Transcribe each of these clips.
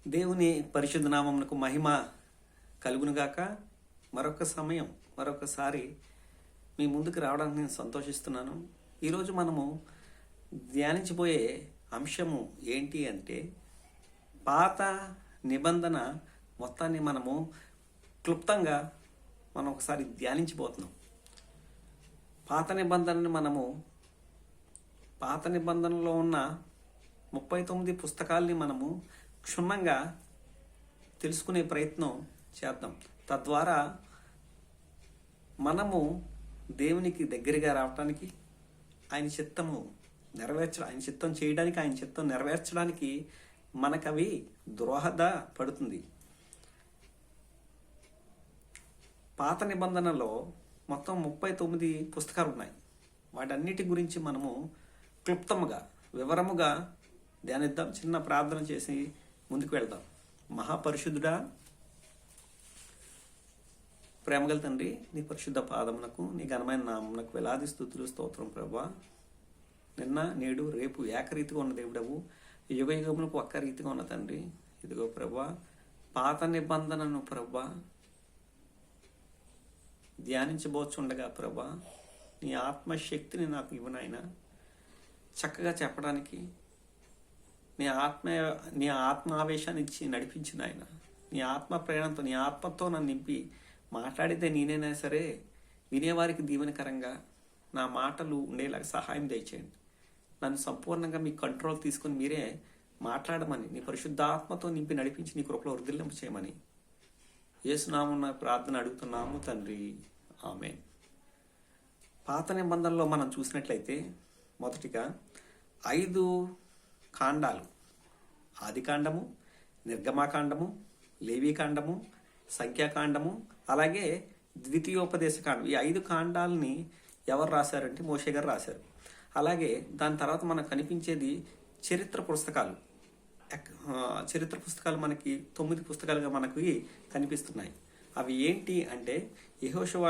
దేవుని పరిశుద్ధ నామమునకు మహిమ కలుగునుగాక. మరొకసారి మీ ముందుకు రావడానికి నేను సంతోషిస్తున్నాను. ఈరోజు మనము ధ్యానించబోయే అంశము ఏంటి అంటే, పాత నిబంధన మొత్తాన్ని మనము క్లుప్తంగా ఒకసారి ధ్యానించబోతున్నాం. పాత నిబంధనలో ఉన్న 39 పుస్తకాలని మనము క్షుణ్ణంగా తెలుసుకునే ప్రయత్నం చేద్దాం. తద్వారా మనము దేవునికి దగ్గరగా రావటానికి, ఆయన చిత్తం చేయడానికి, ఆయన చిత్తం నెరవేర్చడానికి మనకవి దోహద పడుతుంది. పాత నిబంధనలో మొత్తం 39 పుస్తకాలు ఉన్నాయి. వాటన్నిటి గురించి మనము క్లుప్తముగా, వివరముగా ధ్యానిద్దాం. చిన్న ప్రార్థన చేసి ముందుకు వెళ్దాం. మహాపరిశుద్ధుడా, ప్రేమగల తండ్రి, నీ పరిశుద్ధ పాదమునకు, నీ ఘనమైన నామమునకు వేలాది స్తుతులు, స్తోత్రం ప్రభువా. నిన్న నేడు రేపు ఏకరీతిగా ఉన్న దేవుడవు, యుగ యుగములకు ఒక్క రీతిగా ఉన్న తండ్రి. ఇదిగో ప్రభువా, పాత నిబంధనను ప్రభువా ధ్యానించబోచుండగా ప్రభువా, నీ ఆత్మశక్తిని నాకు ఇవ్వనైనా చక్కగా చెప్పడానికి, నీ ఆత్మావేశాన్ని ఇచ్చి నడిపించిన ఆయన, నీ ఆత్మ ప్రేరణతో, నీ ఆత్మతో నన్ను నింపి మాట్లాడితే నేనైనా సరే వినేవారికి దీవెనకరంగా నా మాటలు ఉండేలాగా సహాయం దయచేయండి. నన్ను సంపూర్ణంగా మీ కంట్రోల్ తీసుకుని మీరే మాట్లాడమని, నీ పరిశుద్ధాత్మతో నింపి నడిపించి నీ కృపలో వృద్ధిలింపు చేయమని యేసునామమున ప్రార్థన అడుగుతున్నాము తండ్రి, ఆమేన్. పాత నిబంధనలో మనం చూసినట్లయితే మొదటిగా 5 కాండాలు: ఆదికాండము, నిర్గమాకాండము, లేవీకాండము, సంఖ్యాకాండము, అలాగే ద్వితీయోపదేశకాండం. ఈ 5 కాండాలని ఎవరు రాశారంటే మోషే గారు రాశారు. అలాగే దాని తర్వాత మనకు కనిపించేది చరిత్ర పుస్తకాలు. చరిత్ర పుస్తకాలు మనకి 9 పుస్తకాలుగా మనకి కనిపిస్తున్నాయి. అవి ఏంటి అంటే, యెహోషువ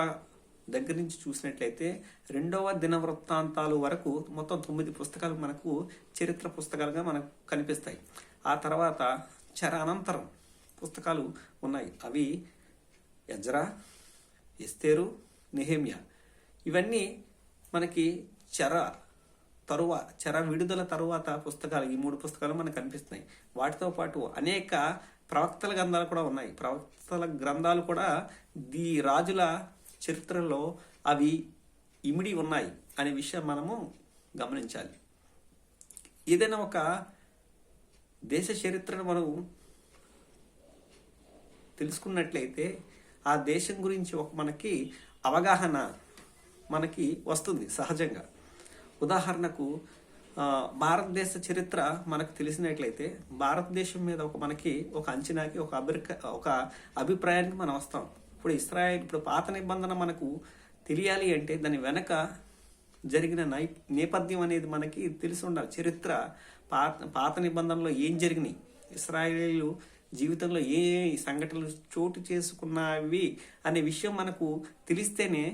దగ్గర నుంచి చూసినట్లయితే 2వ దినవృత్తాంతాలు వరకు మొత్తం 9 పుస్తకాలు మనకు చరిత్ర పుస్తకాలుగా మనకు కనిపిస్తాయి. ఆ తర్వాత చెర అనంతరం పుస్తకాలు ఉన్నాయి. అవి ఎజ్రా, ఎస్తేరు, నెహెమ్యా. ఇవన్నీ మనకి చెర విడుదల తరువాత పుస్తకాలు. ఈ 3 పుస్తకాలు మనకు కనిపిస్తున్నాయి. వాటితో పాటు అనేక ప్రవక్తల గ్రంథాలు కూడా ఉన్నాయి. ప్రవక్తల గ్రంథాలు కూడా ఈ రాజుల చరిత్రలో అవి ఇమిడి ఉన్నాయి అనే విషయం మనము గమనించాలి. ఏదైనా ఒక దేశ చరిత్రను మనం తెలుసుకున్నట్లయితే ఆ దేశం గురించి మనకి అవగాహన మనకి వస్తుంది సహజంగా. ఉదాహరణకు భారతదేశ చరిత్ర మనకు తెలిసినట్లయితే భారతదేశం మీద మనకి ఒక అంచనాకి, ఒక అభిప్రాయానికి మనం వస్తాం. ఇప్పుడు పాత నిబంధన మనకు తెలియాలి అంటే దాని వెనక జరిగిన నేపథ్యం అనేది మనకి తెలిసి ఉండాలి. చరిత్ర, పాత నిబంధనలో ఏం జరిగినాయి, ఇశ్రాయేలు జీవితంలో ఏ సంఘటనలు చోటు చేసుకున్నవి అనే విషయం మనకు తెలిస్తేనే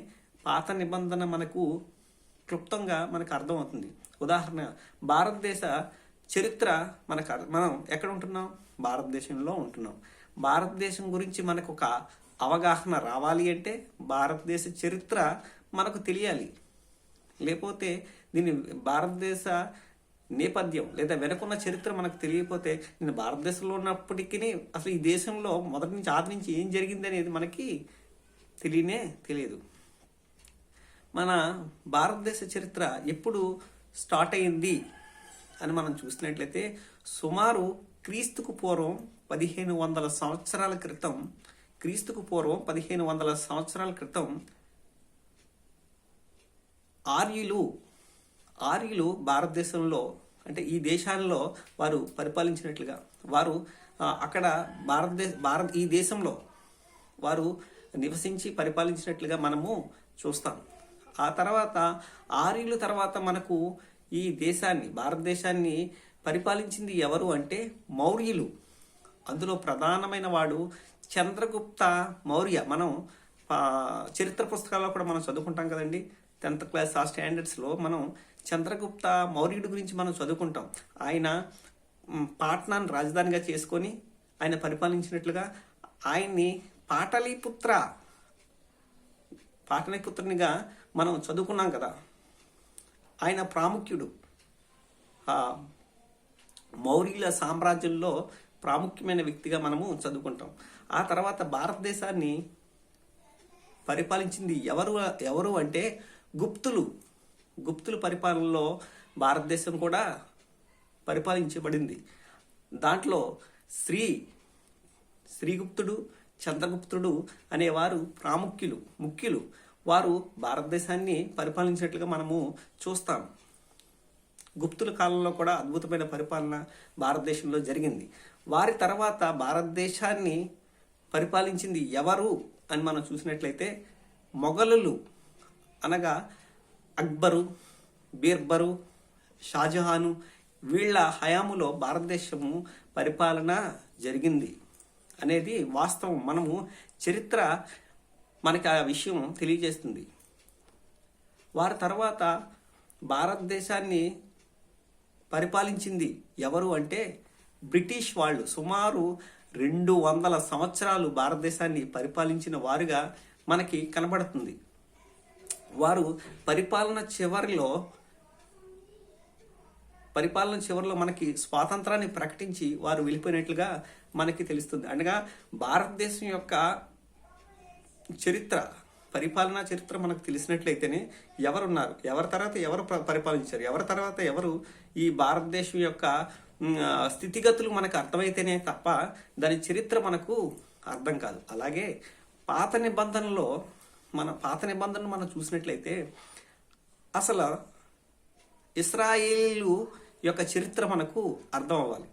పాత నిబంధన మనకు క్లుప్తంగా మనకు అర్థమవుతుంది. ఉదాహరణ, భారతదేశ చరిత్ర మనం ఎక్కడ ఉంటున్నాం? భారతదేశంలో ఉంటున్నాం. భారతదేశం గురించి మనకు ఒక అవగాహన రావాలి అంటే భారతదేశ చరిత్ర మనకు తెలియాలి. లేకపోతే భారతదేశ నేపథ్యం లేదా వెనుకున్న చరిత్ర మనకు తెలియకపోతే, నేను భారతదేశంలో ఉన్నప్పటికీ అసలు ఈ దేశంలో మొదటి నుంచి ఆది నుంచి ఏం జరిగింది అనేది మనకి తెలియదు. మన భారతదేశ చరిత్ర ఎప్పుడు స్టార్ట్ అయింది అని మనం చూసినట్లయితే సుమారు క్రీస్తుకు పూర్వం 1500 సంవత్సరాల క్రితం, ఆర్యులు భారతదేశంలో, అంటే ఈ దేశాల్లో వారు పరిపాలించినట్లుగా, వారు అక్కడ ఈ దేశంలో వారు నివసించి పరిపాలించినట్లుగా మనము చూస్తాం. ఆ తర్వాత ఆర్యుల తర్వాత మనకు ఈ భారతదేశాన్ని పరిపాలించింది ఎవరు అంటే మౌర్యులు. అందులో ప్రధానమైన వాడు చంద్రగుప్త మౌర్య. మనం చరిత్ర పుస్తకాల్లో కూడా మనం చదువుకుంటాం కదండి. 10th క్లాస్ ఆ స్టాండర్డ్స్లో మనం చంద్రగుప్త మౌర్యుడి గురించి మనం చదువుకుంటాం. ఆయన పాట్నాను రాజధానిగా చేసుకొని ఆయన పరిపాలించినట్లుగా ఆయన్ని పాటలీపుత్రునిగా మనం చదువుకున్నాం కదా. ఆయన ప్రాముఖ్యుడు. మౌర్యుల సామ్రాజ్యంలో ప్రాముఖ్యమైన వ్యక్తిగా మనము చదువుకుంటాం. ఆ తర్వాత భారతదేశాన్ని పరిపాలించింది ఎవరు అంటే గుప్తులు పరిపాలనలో భారతదేశం కూడా పరిపాలించబడింది. దాంట్లో శ్రీగుప్తుడు, చంద్రగుప్తుడు అనేవారు ముఖ్యులు. వారు భారతదేశాన్ని పరిపాలించినట్లుగా మనము చూస్తాం. గుప్తుల కాలంలో కూడా అద్భుతమైన పరిపాలన భారతదేశంలో జరిగింది. వారి తర్వాత భారతదేశాన్ని పరిపాలించింది ఎవరు అని మనం చూసినట్లయితే మొఘలులు, అనగా అక్బరు, బీర్బరు, షాజహాను, వీళ్ళ హయాములో భారతదేశము పరిపాలన జరిగింది అనేది వాస్తవం. మనము చరిత్ర మనకి ఆ విషయం తెలియజేస్తుంది. వారి తర్వాత భారతదేశాన్ని పరిపాలించింది ఎవరు అంటే బ్రిటిష్ వాళ్ళు. సుమారు 200 సంవత్సరాలు భారతదేశాన్ని పరిపాలించిన వారుగా మనకి కనబడుతుంది. వారు పరిపాలన చివరిలో మనకి స్వాతంత్రాన్ని ప్రకటించి వారు వెళ్ళిపోయినట్లుగా మనకి తెలుస్తుంది. అనగా భారతదేశం యొక్క పరిపాలనా చరిత్ర మనకు తెలిసినట్లయితేనే ఎవరున్నారు, ఎవరి తర్వాత ఎవరు పరిపాలించారు, ఎవరి తర్వాత ఎవరు ఈ భారతదేశం యొక్క స్థితిగతులు మనకు అర్థమైతేనే తప్ప దాని చరిత్ర మనకు అర్థం కాదు. అలాగే పాత నిబంధనలు మనం చూసినట్లయితే అసలు ఇశ్రాయేలు యొక్క చరిత్ర మనకు అర్థం అవ్వాలి.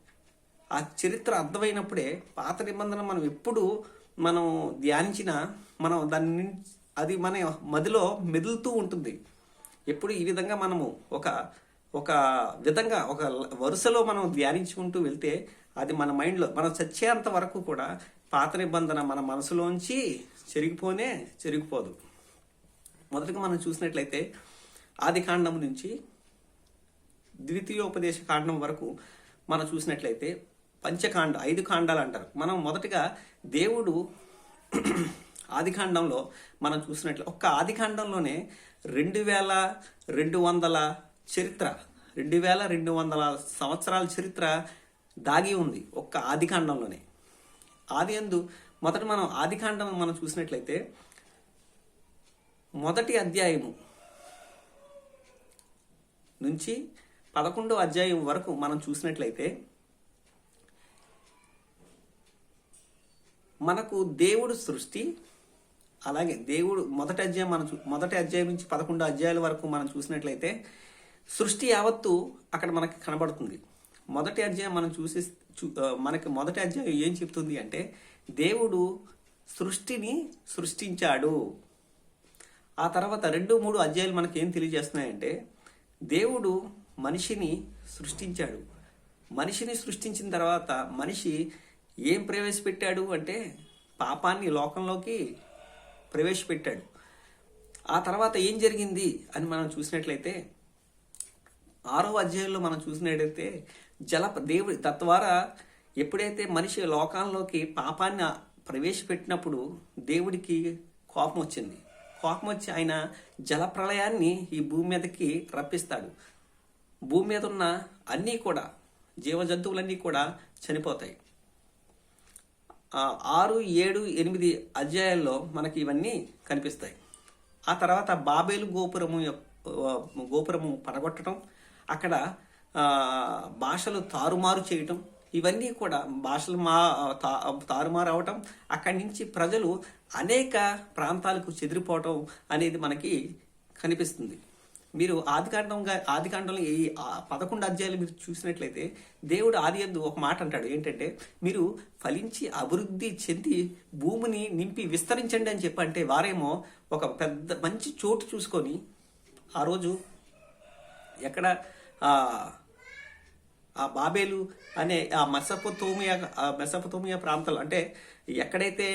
ఆ చరిత్ర అర్థమైనప్పుడే పాత నిబంధన మనం ఎప్పుడు ధ్యానించినా అది మన మదిలో మెదులుతూ ఉంటుంది. ఎప్పుడు ఈ విధంగా మనము ఒక విధంగా ఒక వరుసలో మనం ధ్యానించుకుంటూ వెళ్తే అది మన మైండ్లో మనం చచ్చేంత వరకు కూడా పాత నిబంధన మన మనసులోంచి చెరిగిపోదు. మొదటగా మనం చూసినట్లయితే ఆది కాండం నుంచి ద్వితీయోపదేశ కాండం వరకు మనం చూసినట్లయితే 5 కాండాలు అంటారు. మనం మొదటగా దేవుడు ఆది కాండంలో మనం చూసినట్లు ఒక్క ఆది కాండంలోనే 2200 సంవత్సరాల చరిత్ర దాగి ఉంది ఒక్క ఆది కాండంలోనే. మొదట మనం ఆది కాండం మనం చూసినట్లయితే మొదటి అధ్యాయము నుంచి 11వ అధ్యాయం వరకు మనం చూసినట్లయితే మనకు దేవుడు సృష్టి, అలాగే దేవుడు మొదటి అధ్యాయం నుంచి 11 అధ్యాయాల వరకు మనం చూసినట్లయితే సృష్టి యావత్తు అక్కడ మనకి కనబడుతుంది. మొదటి అధ్యాయం మనకి మొదటి అధ్యాయం ఏం చెప్తుంది అంటే దేవుడు సృష్టిని సృష్టించాడు. ఆ తర్వాత 2-3 అధ్యాయాలు మనకి ఏం తెలియజేస్తున్నాయంటే దేవుడు మనిషిని సృష్టించాడు. మనిషిని సృష్టించిన తర్వాత మనిషి ఏం ప్రవేశపెట్టాడు అంటే పాపాన్ని లోకంలోకి ప్రవేశపెట్టాడు. ఆ తర్వాత ఏం జరిగింది అని మనం చూసినట్లయితే 6వ అధ్యాయంలో మనం చూసినట్లయితే దేవుడి తద్వారా ఎప్పుడైతే మనిషి లోకాల్లోకి పాపాన్ని ప్రవేశపెట్టినప్పుడు దేవుడికి కోపం వచ్చి ఆయన జలప్రళయాన్ని ఈ భూమి మీదకి రప్పిస్తాడు. భూమి మీద ఉన్న అన్నీ కూడా జీవజంతువులన్నీ కూడా చనిపోతాయి. 6, 7, 8 అధ్యాయాల్లో మనకి ఇవన్నీ కనిపిస్తాయి. ఆ తర్వాత బాబేలు గోపురము పడగొట్టడం, అక్కడ భాషలు తారుమారు చేయటం, ఇవన్నీ కూడా భాషలు తారుమారు అవటం, అక్కడి నుంచి ప్రజలు అనేక ప్రాంతాలకు చెదిరిపోవటం అనేది మనకి కనిపిస్తుంది. మీరు ఆదికాండంలో ఈ 11 అధ్యాయాలు మీరు చూసినట్లయితే దేవుడు ఆదియందు ఒక మాట అంటాడు. ఏంటంటే మీరు ఫలించి అభివృద్ధి చెంది భూమిని నింపి విస్తరించండి అని చెప్పంటే వారేమో ఒక పెద్ద మంచి చోటు చూసుకొని ఆ రోజు ఎక్కడ ఆ బాబేలు అనే ఆ మెసపొతోమియా ప్రాంతాలు, అంటే ఎక్కడైతే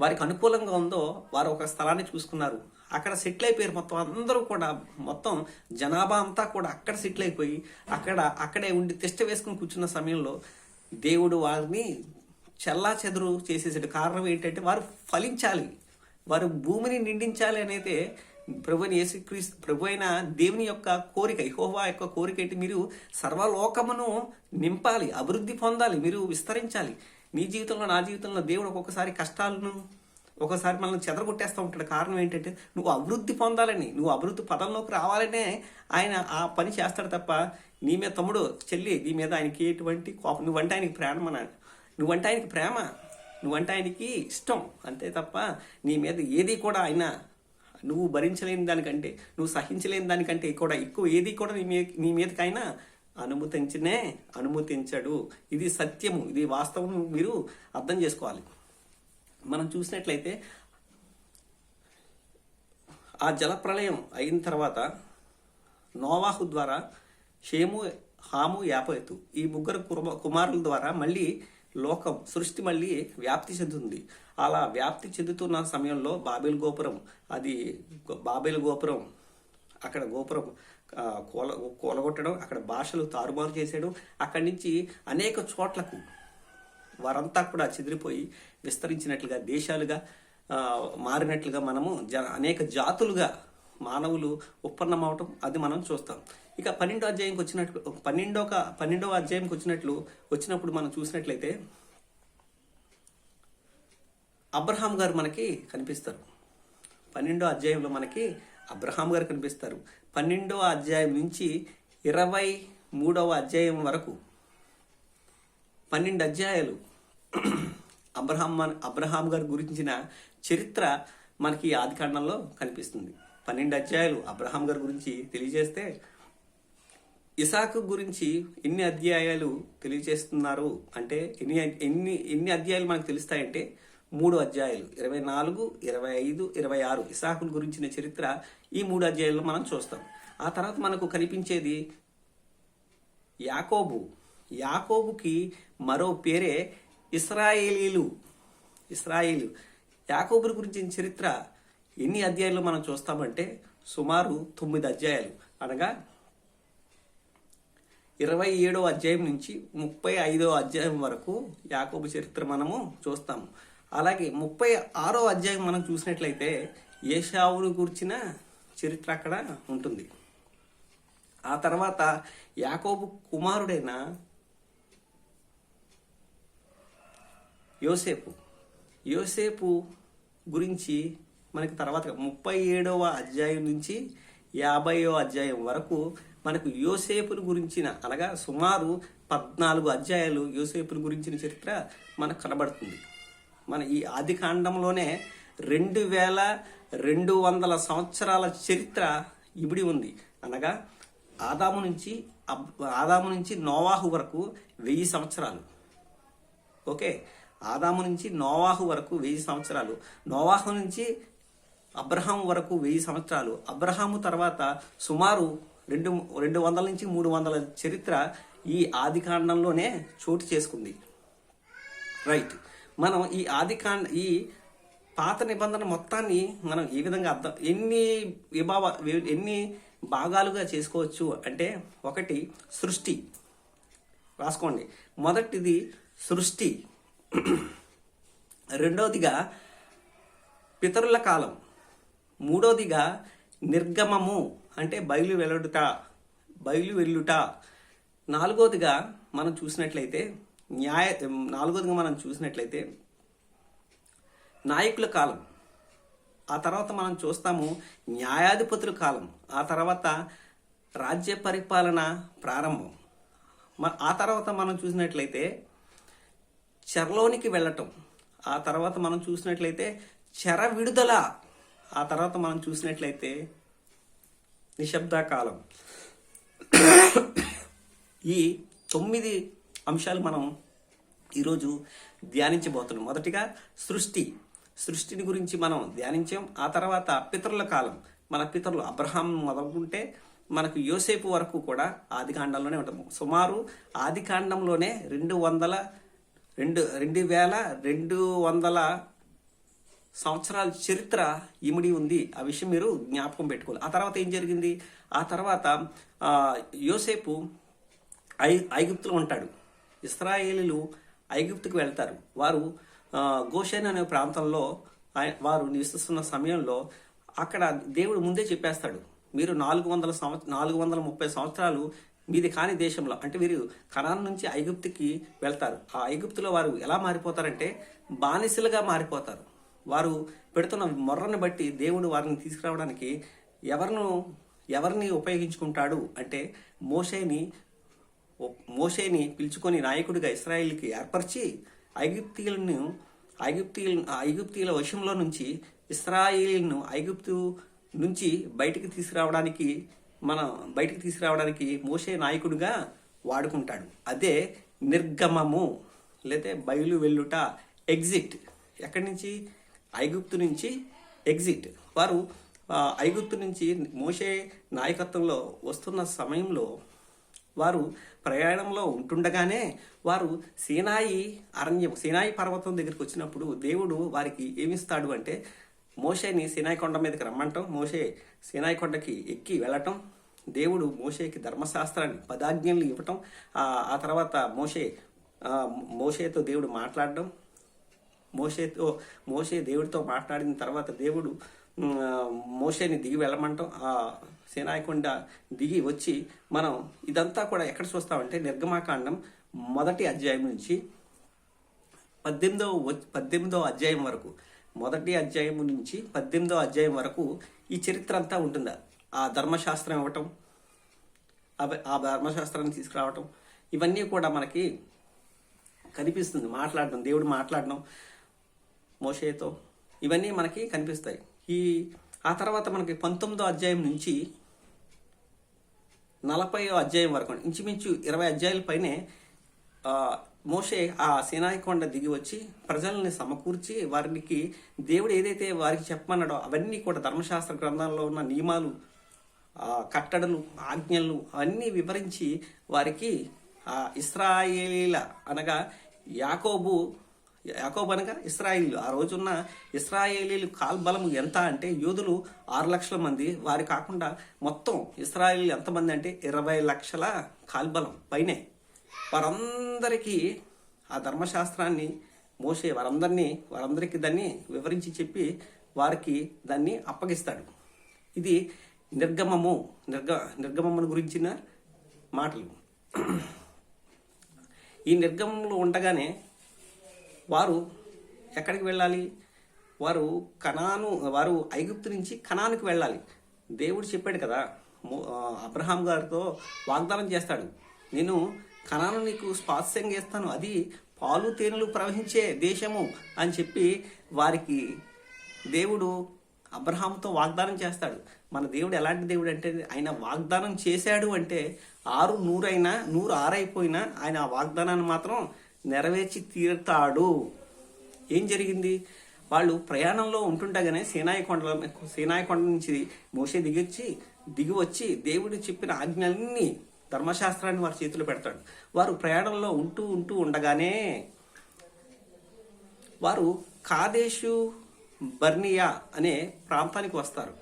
వారికి అనుకూలంగా ఉందో వారు ఒక స్థలాన్ని చూసుకున్నారు. అక్కడ సెటిల్ అయిపోయారు. మొత్తం జనాభా అంతా కూడా అక్కడ సెటిల్ అయిపోయి అక్కడే ఉండి తిష్ట వేసుకుని కూర్చున్న సమయంలో దేవుడు వారిని చెల్లా చెదురు చేసేసాడు. కారణం ఏంటంటే వారు ఫలించాలి, వారు భూమిని నిండించాలి అనేది ప్రభు అయిన దేవుని యొక్క కోరిక, యెహోవా యొక్క కోరిక ఏంటి? మీరు సర్వలోకమును నింపాలి, అభివృద్ధి పొందాలి, మీరు విస్తరించాలి. నీ జీవితంలో నా జీవితంలో దేవుడు ఒక్కొక్కసారి కష్టాలను, ఒకసారి మనల్ని చెదరగొట్టేస్తూ ఉంటాడు. కారణం ఏంటంటే నువ్వు అభివృద్ధి పొందాలని, నువ్వు అభివృద్ధి పదంలోకి రావాలనే ఆయన ఆ పని చేస్తాడు తప్ప నీ మీద తమ్ముడు చెల్లి నీ మీద ఆయనకి ఎటువంటి కోపం. నువ్వంటే ఆయనకి ప్రేమ, నువ్వంటే ఆయనకి ప్రేమ, నువ్వంటే ఆయనకి ఇష్టం అంతే తప్ప నీ మీద ఏది కూడా ఆయన నువ్వు భరించలేని దానికంటే, నువ్వు సహించలేని దానికంటే కూడా ఎక్కువ ఏది కూడా నీ మీదకి ఆయన అనుమతించడు. ఇది సత్యము, ఇది వాస్తవం, మీరు అర్థం చేసుకోవాలి. మనం చూసినట్లయితే ఆ జలప్రళయం అయిన తర్వాత నోవాహు ద్వారా షేము, హాము, యాపేతు ఈ ముగ్గురు కుమారుల ద్వారా మళ్ళీ లోకం, సృష్టి మళ్ళీ వ్యాప్తి చెందుతుంది. అలా వ్యాప్తి చెందుతున్న సమయంలో బాబేలు గోపురం అక్కడ గోపురం కూలగొట్టడం, అక్కడ భాషలు తారుమారు చేసేయడం, అక్కడి నుంచి అనేక చోట్లకు వారంతా కూడా చెదిరిపోయి విస్తరించినట్లుగా, దేశాలుగా మారినట్లుగా మనము అనేక జాతులుగా మానవులు ఉత్పన్నమవటం అది మనం చూస్తాం. ఇక 12వ అధ్యాయంకి వచ్చినట్లు 12వ అధ్యాయంకి వచ్చినప్పుడు మనం చూసినట్లయితే అబ్రహాం గారు మనకి కనిపిస్తారు. 12వ అధ్యాయంలో మనకి అబ్రహాం గారు కనిపిస్తారు. 12వ అధ్యాయం నుంచి 23వ అధ్యాయం వరకు 12 అధ్యాయాలు అబ్రహాం గారి గురించిన చరిత్ర మనకి ఆదికాండంలో కనిపిస్తుంది. 12 అధ్యాయాలు అబ్రహాం గారి గురించి తెలియజేస్తే, ఇసాకు గురించి ఎన్ని అధ్యాయాలు తెలియజేస్తున్నారు అంటే, ఎన్ని అధ్యాయాలు మనకు తెలుస్తాయంటే 3 అధ్యాయాలు, 24, 25, 26 ఇసాకుల గురించిన చరిత్ర ఈ 3 అధ్యాయాల్లో మనం చూస్తాం. ఆ తర్వాత మనకు కనిపించేది యాకోబుకి మరో పేరే ఇశ్రాయేలు. యాకోబు గురించిన చరిత్ర ఎన్ని అధ్యాయాల్లో మనం చూస్తామంటే సుమారు 9 అధ్యాయాలు, అనగా 27వ అధ్యాయం నుంచి 35వ అధ్యాయం వరకు యాకోబు చరిత్ర మనము చూస్తాము. అలాగే 36వ అధ్యాయం మనం చూసినట్లయితే ఏశావును గురించిన చరిత్ర అక్కడ ఉంటుంది. ఆ తర్వాత యాకోబు కుమారుడైన యోసేపు గురించి మనకి తర్వాత 37వ అధ్యాయం నుంచి 50వ అధ్యాయం వరకు మనకు యోసేపును గురించిన, అనగా సుమారు 14 అధ్యాయాలు యోసేపును గురించిన చరిత్ర మనకు కనబడుతుంది. మన ఈ ఆది కాండంలోనే 2200 సంవత్సరాల చరిత్ర ఇమిడి ఉంది. అనగా ఆదాము నుంచి నోవాహు వరకు 1000 సంవత్సరాలు. ఓకే, ఆదాము నుంచి నోవాహు వరకు 1000 సంవత్సరాలు, నోవాహు నుంచి అబ్రహాం వరకు 1000 సంవత్సరాలు, అబ్రహాము తర్వాత సుమారు 200 నుంచి 300 చరిత్ర ఈ ఆది కాండంలోనే చోటు చేసుకుంది. రైట్, మనం ఈ పాత నిబంధన మొత్తాన్ని మనం ఏ విధంగా ఎన్ని భాగాలుగా చేసుకోవచ్చు అంటే, ఒకటి సృష్టి, రాసుకోండి. మొదటిది సృష్టి, రెండవదిగా పితరుల కాలం, మూడవదిగా నిర్గమము అంటే బయలు వెళ్ళుట, నాలుగవదిగా మనం చూసినట్లయితే నాయకుల కాలం, ఆ తర్వాత మనం చూస్తాము న్యాయాధిపతుల కాలం, ఆ తర్వాత రాజ్య పరిపాలన ప్రారంభం, ఆ తర్వాత మనం చూసినట్లయితే చెరలోనికి వెళ్ళటం, ఆ తర్వాత మనం చూసినట్లయితే చెర విడుదల, ఆ తర్వాత మనం చూసినట్లయితే నిశ్శబ్ద కాలం. ఈ 9 అంశాలు మనం ఈరోజు ధ్యానించబోతున్నాం. మొదటిగా సృష్టిని గురించి మనం ధ్యానించాం. ఆ తర్వాత పితరుల కాలం, మన పితరులు అబ్రహాం మొదలుకుంటే మనకు యోసేపు వరకు కూడా ఆది కాండంలోనే ఉంటాము. సుమారు ఆది కాండంలోనే 2200 సంవత్సరాల చరిత్ర ఇమిడి ఉంది. ఆ విషయం మీరు జ్ఞాపకం పెట్టుకోవాలి. ఆ తర్వాత ఏం జరిగింది? ఆ తర్వాత యోసేపు ఐగుప్తులో ఉంటాడు. ఇశ్రాయేలీలు ఐగుప్తుకు వెళ్తారు. వారు గోషెన్ అనే ప్రాంతంలో వారు నివసిస్తున్న సమయంలో అక్కడ దేవుడు ముందే చెప్పేస్తాడు, మీరు 430 సంవత్సరాలు మీది కాని దేశంలో, అంటే వీరు కనాన్ నుంచి ఐగుప్తుకి వెళ్తారు. ఆ ఐగుప్తులో వారు ఎలా మారిపోతారంటే బానిసలుగా మారిపోతారు. వారు పెడుతున్న మొర్రని బట్టి దేవుడు వారిని తీసుకురావడానికి ఎవరిని ఉపయోగించుకుంటాడు అంటే మోషేని పిలుచుకొని నాయకుడిగా ఇశ్రాయేలుకి ఏర్పరిచి ఐగుప్తీయుల వశంలో నుంచి ఇశ్రాయేలును ఐగుప్తు నుంచి బయటికి తీసుకురావడానికి మోషే నాయకుడిగా వాడుకుంటాడు. అదే నిర్గమము లేదా బయలు వెళ్ళుట, ఎగ్జిట్. ఎక్కడి నుంచి? ఐగుప్తు నుంచి ఎగ్జిట్. వారు ఐగుప్తు నుంచి మోషే నాయకత్వంలో వస్తున్న సమయంలో వారు ప్రయాణంలో ఉంటుండగానే వారు సీనాయి పర్వతం దగ్గరికి వచ్చినప్పుడు దేవుడు వారికి ఏమిస్తాడు అంటే మోషేని సీనాయి కొండ మీదకి రమ్మంటాం. మోషే సీనాయి కొండకి ఎక్కి వెళ్ళటం, దేవుడు మోషేకి ధర్మశాస్త్రాన్ని 10 ఆజ్ఞలు ఇవ్వటం, ఆ తర్వాత మోషేతో దేవుడు మాట్లాడడం, మోషే దేవుడితో మాట్లాడిన తర్వాత దేవుడు మోషేని దిగి వెళ్ళమంటాం. ఆ సీనాయికొండ దిగి వచ్చి మనం ఇదంతా కూడా ఎక్కడ చూస్తామంటే నిర్గమాకాండం 1వ అధ్యాయం నుంచి 18వ అధ్యాయం వరకు, 1వ అధ్యాయం నుంచి 18వ అధ్యాయం వరకు ఈ చరిత్ర అంతా ఉంటుందా. ఆ ధర్మశాస్త్రం ఇవ్వటం, ఆ ధర్మశాస్త్రాన్ని తీసుకురావటం, ఇవన్నీ కూడా మనకి కనిపిస్తుంది. దేవుడు మాట్లాడడం మోషేతో, ఇవన్నీ మనకి కనిపిస్తాయి. ఆ తర్వాత మనకి 19వ అధ్యాయం నుంచి 40వ అధ్యాయం వరకు, ఇంచుమించు 20 అధ్యాయుల పైనే మోషే ఆ సీనాయి కొండ దిగి వచ్చి ప్రజల్ని సమకూర్చి వారికి దేవుడు ఏదైతే వారికి చెప్పమన్నాడో అవన్నీ కూడా ధర్మశాస్త్ర గ్రంథాల్లో ఉన్న నియమాలు, కట్టడలు, ఆజ్ఞలు అవన్నీ వివరించి వారికి ఇశ్రాయేలీల అనగా యాకోబు అనగా ఇశ్రాయేలీలు, ఆ రోజున్న ఇశ్రాయేలీలు కాల్బలము ఎంత అంటే యోధులు 6 లక్షల మంది. వారి కాకుండా మొత్తం ఇశ్రాయేలీలు ఎంతమంది అంటే 20 లక్షల కాల్బలం పైనే. వారందరికీ ఆ ధర్మశాస్త్రాన్ని మోషే వారందరికీ దాన్ని వివరించి చెప్పి వారికి దాన్ని అప్పగిస్తాడు. ఇది నిర్గమమును గురించిన మాటలు. ఈ నిర్గమంలో ఉండగానే వారు ఎక్కడికి వెళ్ళాలి? వారు ఐగుప్తు నుంచి కనానుకు వెళ్ళాలి. దేవుడు చెప్పాడు కదా, అబ్రహాం గారితో వాగ్దానం చేస్తాడు, నేను కనాను నీకు స్వాస్థ్యంగా ఇస్తాను, అది పాలు తేనెలు ప్రవహించే దేశము అని చెప్పి వారికి దేవుడు అబ్రహాంతో వాగ్దానం చేస్తాడు. మన దేవుడు ఎలాంటి దేవుడు అంటే ఆయన వాగ్దానం చేశాడు అంటే 100 అయినా 106 అయిపోయినా ఆయన ఆ వాగ్దానాన్ని మాత్రం నెరవేర్చి తీరుతాడు. ఏం జరిగింది? వాళ్ళు ప్రయాణంలో ఉంటుండగానే సీనాయి కొండ నుంచి మోషే దిగి వచ్చి దేవుడు చెప్పిన ఆజ్ఞలన్నీ, ధర్మశాస్త్రాన్ని వారి చేతిలో పెడతాడు. వారు ప్రయాణంలో ఉంటూ ఉండగానే వారు కాదేశు బర్నియా అనే ప్రాంతానికి వస్తారు.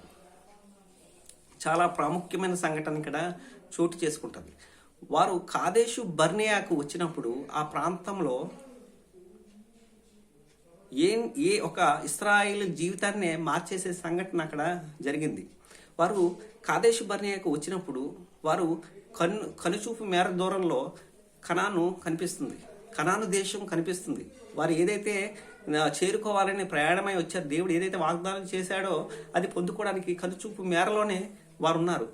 చాలా ప్రాముఖ్యమైన సంఘటన ఇక్కడ చోటు చేసుకుంటుంది. వారు కాదేశు బర్నియాకు వచ్చినప్పుడు ఆ ప్రాంతంలో ఒక ఇశ్రాయేలు జీవితాన్ని మార్చేసే సంఘటన అక్కడ జరిగింది. వారు కాదేశు బర్నియాకు వచ్చినప్పుడు వారు కనుచూపు మేర దూరంలో కనాను దేశం కనిపిస్తుంది. వారు ఏదైతే చేరుకోవాలని ప్రయాణమై వచ్చారు, దేవుడు ఏదైతే వాగ్దానం చేశాడో అది పొందుకోవడానికి కనుచూపు మేరలోనే వారు ఉన్నారు.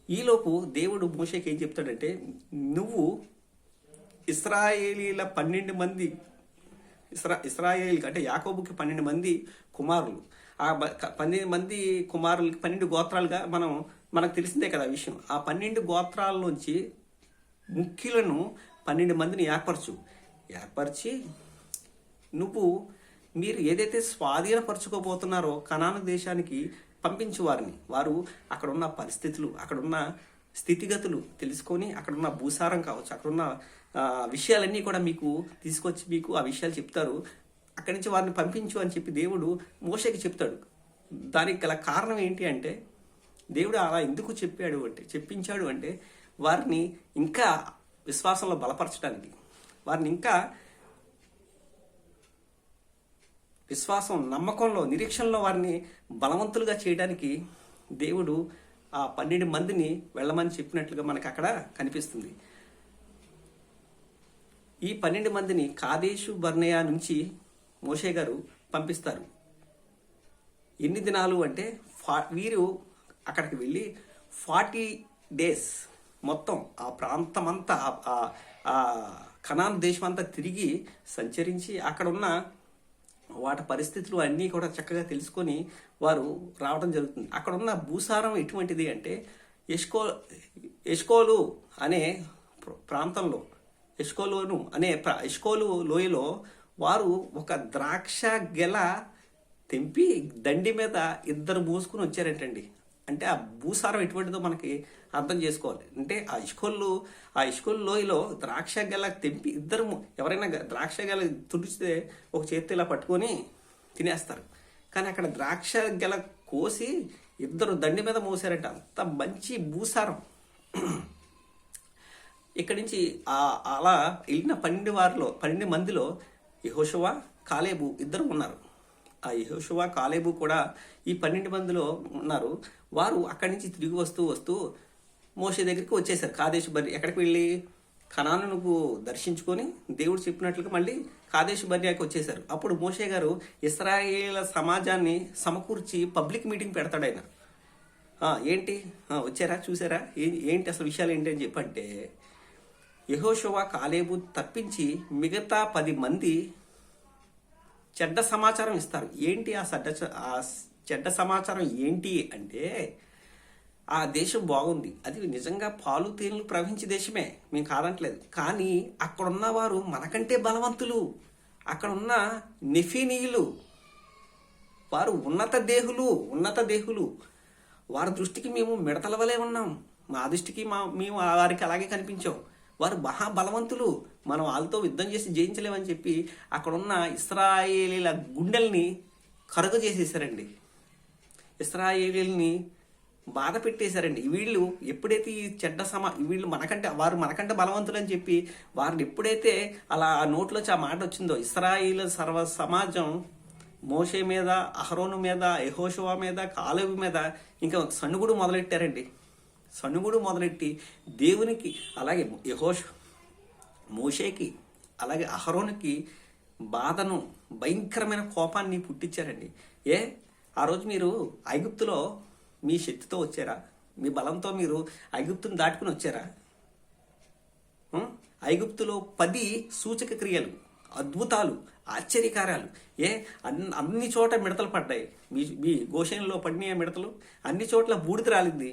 ఈలోపు దేవుడు మోషేకి ఏం చెప్తాడంటే, నువ్వు ఇశ్రాయేలీల 12 మంది ఇశ్రాయేలీకి అంటే యాకోబుకి 12 మంది కుమారులు, ఆ 12 మంది కుమారులకి 12 గోత్రాలుగా మనకు తెలిసిందే కదా విషయం. ఆ 12 గోత్రాల నుంచి ముఖ్యులను 12 మందిని ఏర్పరిచి మీరు ఏదైతే స్వాధీనపరచుకోబోతున్నారో కనాను దేశానికి పంపించు వారిని. వారు అక్కడున్న పరిస్థితులు, అక్కడున్న స్థితిగతులు తెలుసుకొని, అక్కడున్న భూసారం కావచ్చు, అక్కడున్న విషయాలన్నీ కూడా తీసుకొచ్చి మీకు ఆ విషయాలు చెప్తారు. అక్కడి నుంచి వారిని పంపించు అని చెప్పి దేవుడు మోషేకి చెప్తాడు. దానికి గల కారణం ఏంటి అంటే, దేవుడు అలా ఎందుకు చెప్పించాడు అంటే వారిని ఇంకా విశ్వాసంలో బలపరచడానికి, వారిని ఇంకా విశ్వాసం, నమ్మకంలో, నిరీక్షణలో వారిని బలవంతులుగా చేయడానికి దేవుడు ఆ 12 మందిని వెళ్ళమని చెప్పినట్లుగా మనకు అక్కడ కనిపిస్తుంది. ఈ 12 మందిని కాదేశు బర్నేయ నుంచి మోషే గారు పంపిస్తారు. ఎన్ని దినాలు అంటే వీరు అక్కడికి వెళ్ళి 40 డేస్ మొత్తం ఆ ప్రాంతమంతా, ఆ కనాన్ దేశం అంతా తిరిగి సంచరించి అక్కడ ఉన్న వాటి పరిస్థితులు అన్నీ కూడా చక్కగా తెలుసుకొని వారు రావడం జరుగుతుంది. అక్కడ ఉన్న భూసారం ఎటువంటిది అంటే ఎష్కోలు అనే ప్రాంతంలో, ఎష్కోలు లోయలో వారు ఒక ద్రాక్ష గెల తెంపి దండి మీద ఇద్దరు మోసుకుని వచ్చారంటండి. అంటే ఆ భూసారం ఎటువంటిదో మనకి అర్థం చేసుకోవాలి. అంటే ఆ ఇష్కోలు లోయలో ద్రాక్ష గెల తెంపి ఇద్దరు, ఎవరైనా ద్రాక్ష గెల తుడిచితే ఒక చేతి ఇలా పట్టుకొని తినేస్తారు. కానీ అక్కడ ద్రాక్ష గెల కోసి ఇద్దరు దండి మీద మోసారంట. అంత మంచి భూసారం. ఇక్కడి నుంచి అలా వెళ్ళిన 12 మందిలో యెహోషువ, కాలేబు ఇద్దరు ఉన్నారు. ఆ యెహోషువ, కాలేబు కూడా ఈ 12 మందిలో ఉన్నారు. వారు అక్కడి నుంచి తిరిగి వస్తూ మోషే దగ్గరికి వచ్చేసారు. కాదేశు బర్రి ఎక్కడికి వెళ్ళి కనానుకు దర్శించుకొని దేవుడు చెప్పినట్లుగా మళ్ళీ కాదేశు బర్యాకి వచ్చేసారు. అప్పుడు మోషే గారు ఇశ్రాయేల్ సమాజాన్ని సమకూర్చి పబ్లిక్ మీటింగ్ పెడతాడు ఆయన. ఏంటి వచ్చారా, చూసారా, ఏంటి అసలు విషయాలు ఏంటి అని చెప్పంటే, యెహోషువ, కాలేబు తప్పించి మిగతా 10 మంది చెడ్డ సమాచారం ఇస్తారు. ఏంటి ఆ చెడ్డ సమాచారం ఏంటి అంటే, ఆ దేశం బాగుంది, అది నిజంగా పాలు తేనెలు ప్రవహించే దేశమే, మేము కాదంటలేదు. కానీ అక్కడున్న వారు మనకంటే బలవంతులు, అక్కడున్న నెఫీనీయులు, వారు ఉన్నత దేహులు. వారి దృష్టికి మేము మిడతల వలె ఉన్నాం, మా దృష్టికి మేము వారికి అలాగే కనిపించాం. వారు మహాబలవంతులు, మనం వాళ్ళతో యుద్ధం చేసి జయించలేమని చెప్పి అక్కడున్న ఇశ్రాయేలీల గుండెల్ని కరుగు చేసేసారండి. ఇశ్రాయేలీల్ని బాధ పెట్టేశారండి. వీళ్ళు ఎప్పుడైతే ఈ వీళ్ళు వారు మనకంటే బలవంతులు అని చెప్పి వారిని ఎప్పుడైతే అలా ఆ నోట్లోంచి ఆ మాట వచ్చిందో, ఇశ్రాయేల్ సర్వ సమాజం మోషే మీద, అహరోను మీద, యెహోషువ మీద, కాలేబు మీద ఇంకా సణుగుడు మొదలెట్టారండి. సణుగుడు మొదలెట్టి దేవునికి, అలాగే మోషేకి, అలాగే అహరోనుకి బాధను, భయంకరమైన కోపాన్ని పుట్టించారండి. ఆ రోజు మీరు ఐగుప్తులో మీ శక్తితో వచ్చారా? మీ బలంతో మీరు ఐగుప్తుని దాటుకుని వచ్చారా? ఐగుప్తులో 10 సూచక క్రియలు, అద్భుతాలు, ఆశ్చర్యకార్యాలు, అన్ని చోట మిడతలు పడ్డాయి. మీ గోషేన్లో పడిన మిడతలు, అన్ని చోట్ల బూడిద రాలింది.